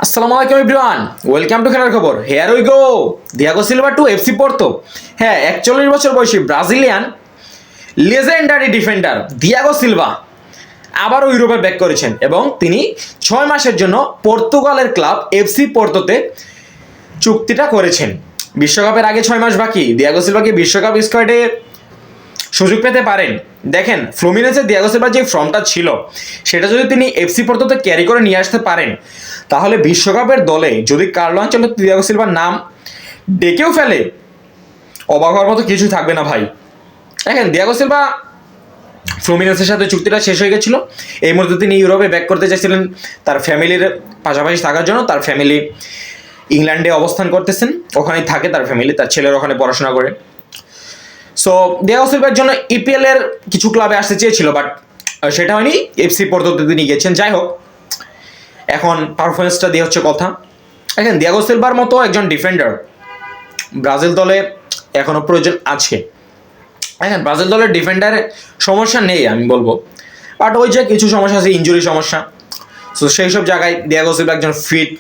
আসসালামু আলাইকুম everyone, welcome to খেলার খবর। Here we go. Diego Silva to FC Porto. হ্যাঁ, 41 বছর বয়সী Brazilian legendary defender Diego Silva আবারও ইউরোপে ব্যাক করেছেন এবং তিনি 6 মাসের জন্য পর্তুগালের ক্লাব এফসি পোর্তোতে চুক্তিটা করেছেন। বিশ্বকাপের আগে 6 মাস বাকি। দিয়াগো সিলভাকে বিশ্বকাপ স্কোয়াডে সুযোগ পেতে পারেন। দেখেন, ফ্লুমিনেন্সে দিয়াগো সিলভার যে ফর্মটা ছিল সেটা যদি তিনি এফসি পোর্তোতে ক্যারি করে নিয়ে আসতে পারেন, তাহলে বিশ্বকাপের দলে যদি কার্লো আনচেলত্তি দিয়াগো সিলভার নাম ডেকেও ফেলে, অবাক হওয়ার মতো কিছু থাকবে না ভাই। দেখেন, দিয়াগো সিলভা ফ্লুমিনেন্সের সাথে চুক্তিটা শেষ হয়ে গেছিল। এই মুহূর্তে তিনি ইউরোপে ব্যাক করতে চাইছিলেন তার ফ্যামিলির পাশাপাশি থাকার জন্য। তার ফ্যামিলি ইংল্যান্ডে অবস্থান করতেছেন, ওখানেই থাকে তার ফ্যামিলি, তার ছেলের ওখানে পড়াশোনা করে। সো দিয়াগো সিলভার জন্য ইপিএল এর কিছু ক্লাবে আসতে চেয়েছিল, বাট সেটা হয়নি। এফসি পোর্তোতে তিনি গিয়েছেন। যাই হোক, এখন পারফরমেন্সটা দিয়ে হচ্ছে কথা। দেখেন, দিয়াগো সিলভার মতো একজন ডিফেন্ডার ব্রাজিল দলে এখনো প্রয়োজন আছে। দেখেন, ব্রাজিল দলের ডিফেন্ডারে সমস্যা নেই আমি বলবো, বাট ওই যে কিছু সমস্যা আছে, ইঞ্জুরি সমস্যা। সো সেই সব জায়গায় দিয়াগো সিলভা একজন ফিট,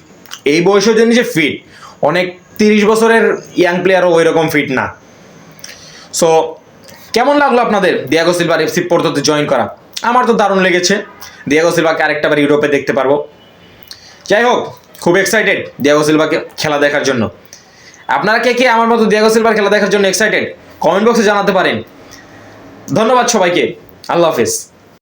এই বয়সেও জানি যে ফিট, অনেক 30 বছরের ইয়াং প্লেয়ারও ওই রকম ফিট না। সো কেমন লাগলো আপনাদের দিয়াগো সিলভার এফসি পোর্তোতে জয়েন করা? আমার তো দারুণ লেগেছে। দিয়াগো সিলভাকে আরেকটাবার ইউরোপে দেখতে পারবো। যাই হোক, খুব এক্সাইটেড দিয়াগো সিলভাকে খেলা দেখার জন্য। আপনারা কে কে আমার মতো দিয়াগো সিলভার খেলা দেখার জন্য এক্সাইটেড, কমেন্ট বক্সে জানাতে পারেন। ধন্যবাদ সবাইকে। আল্লাহ হাফেজ।